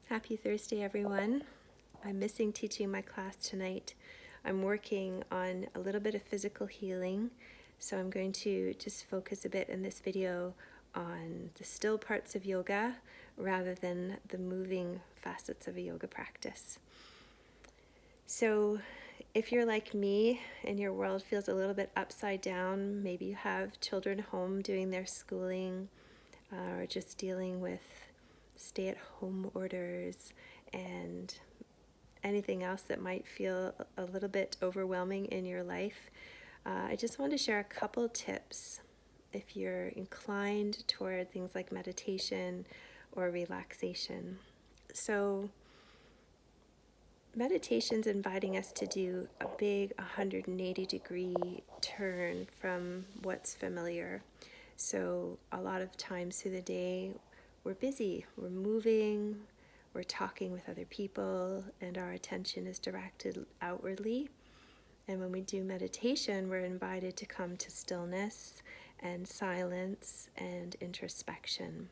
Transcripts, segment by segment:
Happy Thursday, everyone. I'm missing teaching my class tonight. I'm working on a little bit of physical healing, so I'm going to just focus a bit in this video on the still parts of yoga rather than the moving facets of a yoga practice. So if you're like me and your world feels a little bit upside down, maybe you have children home doing their schooling or just dealing with stay-at-home orders and anything else that might feel a little bit overwhelming in your life, I just want to share a couple tips if you're inclined toward things like meditation or relaxation. So meditation's inviting us to do a big 180-degree turn from what's familiar. So a lot of times through the day, we're busy, we're moving, we're talking with other people, and our attention is directed outwardly. And when we do meditation, we're invited to come to stillness and silence and introspection.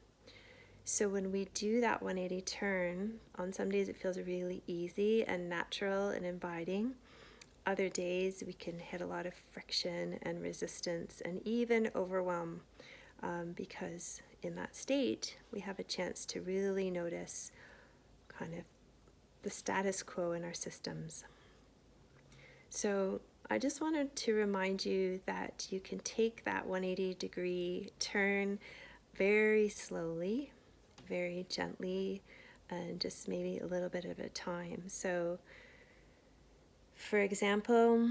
So when we do that 180 turn, on some days it feels really easy and natural and inviting. Other days we can hit a lot of friction and resistance and even overwhelm, because in that state we have a chance to really notice kind of the status quo in our systems. So I just wanted to remind you that you can take that 180-degree turn very slowly, very gently, and just maybe a little bit at a time. So for example,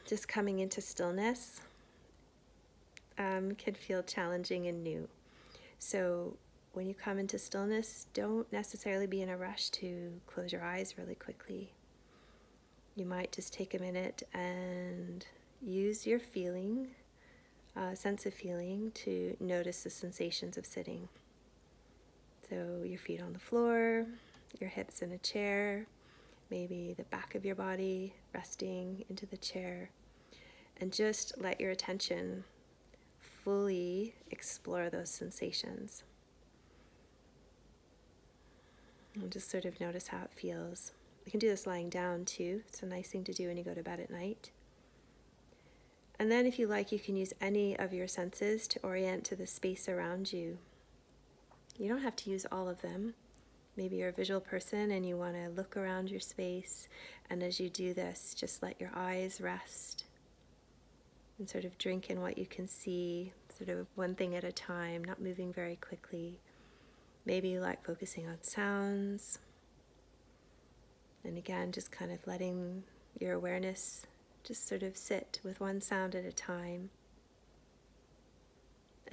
just coming into stillness can feel challenging and new. So when you come into stillness, don't necessarily be in a rush to close your eyes really quickly. You might just take a minute and use your feeling, sense of feeling, to notice the sensations of sitting. So your feet on the floor, your hips in a chair, maybe the back of your body resting into the chair, and just let your attention fully explore those sensations. And just sort of notice how it feels. You can do this lying down too. It's a nice thing to do when you go to bed at night. And then if you like, you can use any of your senses to orient to the space around you. You don't have to use all of them. Maybe you're a visual person and you want to look around your space, and as you do this, just let your eyes rest and sort of drink in what you can see, sort of one thing at a time, not moving very quickly. Maybe you like focusing on sounds. And again, just kind of letting your awareness just sort of sit with one sound at a time.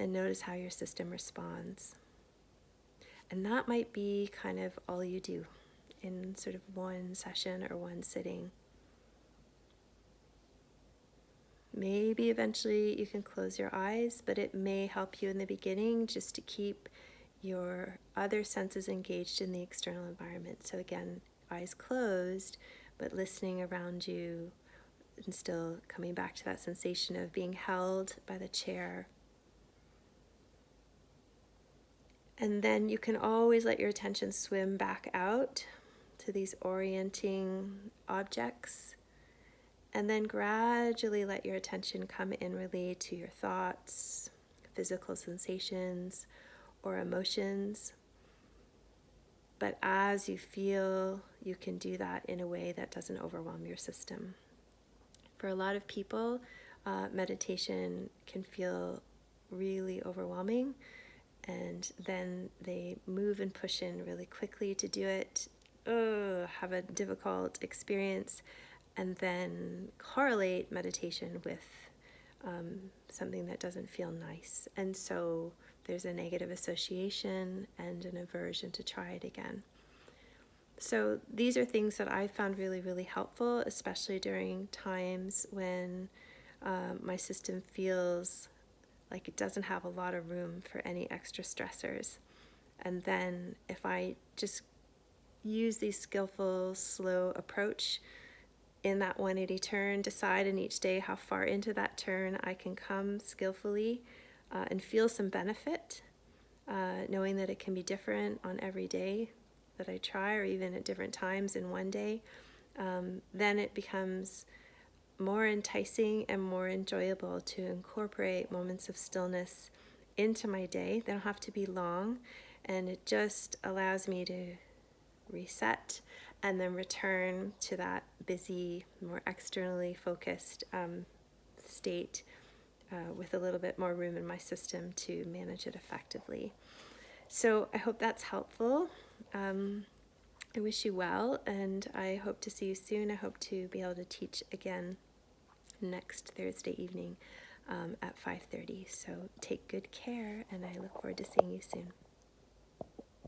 And notice how your system responds. And that might be kind of all you do in sort of one session or one sitting. Maybe eventually you can close your eyes, but it may help you in the beginning just to keep your other senses engaged in the external environment. So again, eyes closed, but listening around you and still coming back to that sensation of being held by the chair. And then you can always let your attention swim back out to these orienting objects. And then gradually let your attention come inwardly to your thoughts, physical sensations, or emotions. But as you feel, you can do that in a way that doesn't overwhelm your system. For a lot of people, meditation can feel really overwhelming, and then they move and push in really quickly to do it, have a difficult experience, and then correlate meditation with something that doesn't feel nice. And so there's a negative association and an aversion to try it again. So these are things that I found really, really helpful, especially during times when my system feels like it doesn't have a lot of room for any extra stressors. And then if I just use the skillful, slow approach in that 180 turn, decide in each day how far into that turn I can come skillfully and feel some benefit, knowing that it can be different on every day. that I try, or even at different times in one day, then it becomes more enticing and more enjoyable to incorporate moments of stillness into my day. They don't have to be long, and it just allows me to reset and then return to that busy, more externally focused state with a little bit more room in my system to manage it effectively. So I hope that's helpful. I wish you well, and I hope to see you soon. I hope to be able to teach again next Thursday evening at 5:30. So take good care, and I look forward to seeing you soon.